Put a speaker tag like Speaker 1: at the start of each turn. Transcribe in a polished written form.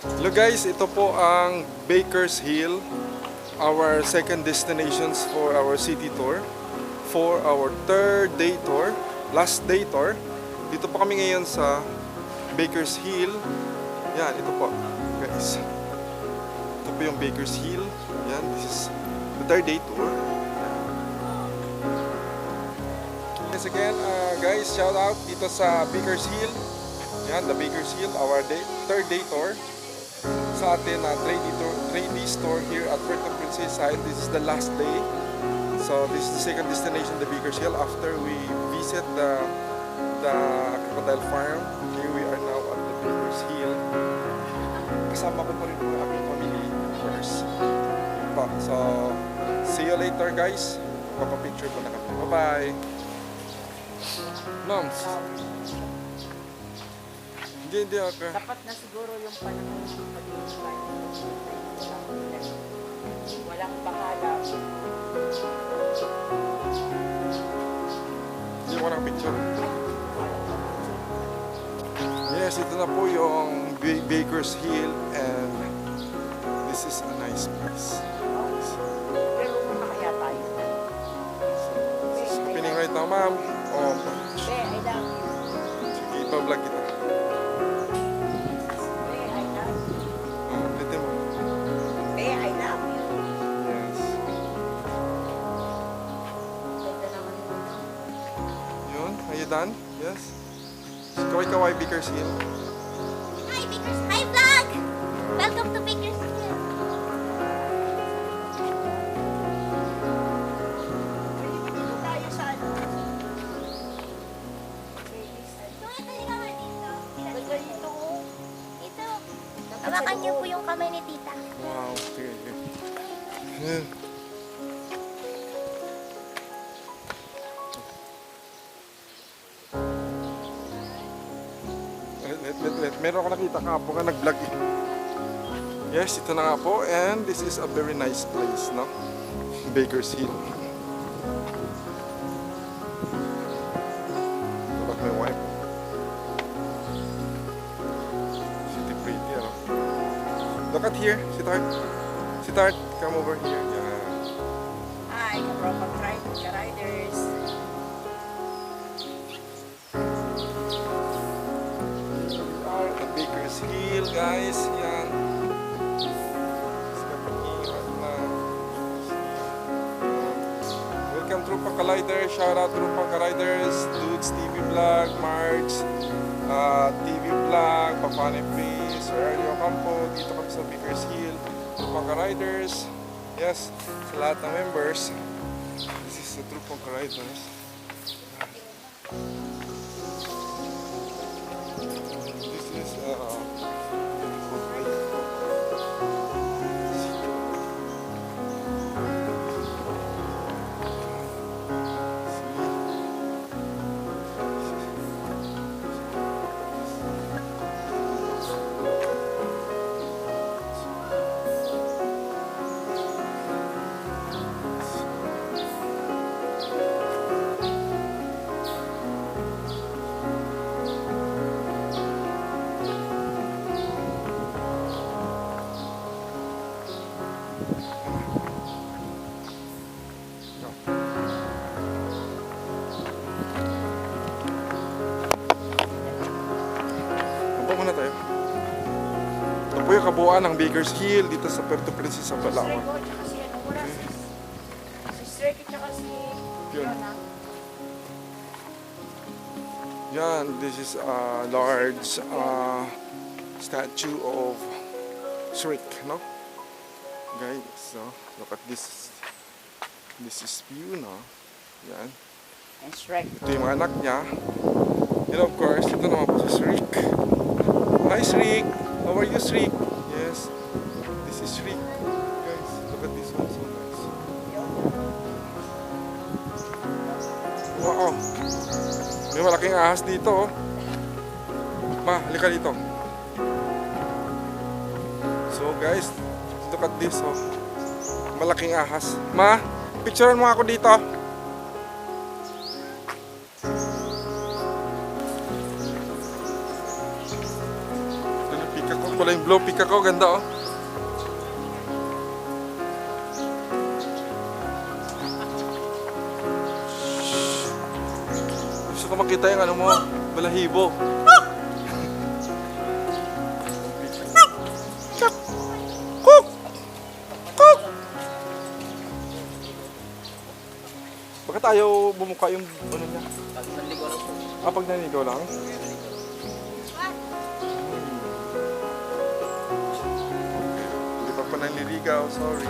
Speaker 1: Hello guys, ito po ang Baker's Hill, our second destinations for our city tour. For our third day tour, last day tour. Dito po kami ngayon sa Baker's Hill. Yan, ito po guys. Ito po yung Baker's Hill. Yan, this is the third day tour. Once again, guys, shout out dito sa Baker's Hill. Yan, the Baker's Hill, our third day tour sa atin na 3D tour here at Puerto Princesa, and this is the last day. So this is the second destination, the Baker's Hill. After we visit the crocodile farm, here we are now at the Baker's Hill. Kasama ko po rin po ang aking family, of course. So see you later guys. Papapicture po na kami. Bye-bye. Moms. Hindi ako.
Speaker 2: Dapat na siguro yung panahon ng pag-iispan. Walang bahala.
Speaker 1: Hindi ko ng picture. Yes, ito na po yung Baker's Hill, and this is a nice place.
Speaker 2: Pero muna kaya tayo.
Speaker 1: It's happening right now, ma'am. Oh,
Speaker 2: Be, I love you.
Speaker 1: sige, ipa-vlog kita.
Speaker 2: Be, I love you.
Speaker 1: Oh, ulitin mo.
Speaker 2: Be, I love you.
Speaker 1: Yes.
Speaker 2: Ganda naman yun.
Speaker 1: Yun, are you done? Yes. Kaway-kaway, Baker's Hill.
Speaker 3: Hi, Baker's. Hi, vlog! Welcome to Baker's Hill.
Speaker 2: Dito tayo sa ano.
Speaker 3: Ito nga dito.
Speaker 2: Ganda dito.
Speaker 3: Ito. Hawakan niyo po yung kamay ni tita.
Speaker 1: Wow, sige, sige. Yan. Wait. Meron ako nakita kahapon nga nag-vlog eh. Yes, ito na nga po, and this is a very nice place, no? Baker's Hill. Look at my wife. She's pretty, ano? Look at here, Sitart. Sitart, come over here. Yeah.
Speaker 2: Hi, kapropag riders.
Speaker 1: We are at Baker's Hill, guys. Yan. It's happening right now. Welcome Trupa Riders. Shout out Trupa Riders, Dudes TV Vlog, March, TV Vlog, Papane Face, Aurelio Campo. Dito kami sa Baker's Hill. Trupa Riders. Yes, sa lahat ng members. This is the Trupa Riders. This is beautiful place. Punta muna tayo. Ito po yung kabuuan ng Baker's Hill dito sa Puerto Princesa Palawan.
Speaker 2: Sreko, tsaka si ano, wala si Sreko, tsaka si
Speaker 1: Yun.
Speaker 2: Fiona.
Speaker 1: Yan, this is a large statue of Shrek, no? Guys, so look at this. This is view, no? Yan.
Speaker 2: And Shrek.
Speaker 1: Ito yung mga anak niya. And of course, ito naman po si Shrek. Hi Shrek! How are you, Shrek? Yes, this is Shrek. Guys, look at this one, so nice. Wow! May malaking ahas dito, oh. Ma, halika dito. So guys, look at this, oh. Malaking ahas. Ma, picturean mo ako dito. Nanapika ko. Kulay blue pick ako, ganda oh. Gusto ko makita yung ano mo, balahibo. Cook! Cook! Bakit ayaw bumuka yung ano niya?
Speaker 2: Pag naligo lang po.
Speaker 1: Pag nanigaw lang? Hindi pa naliligaw, sorry.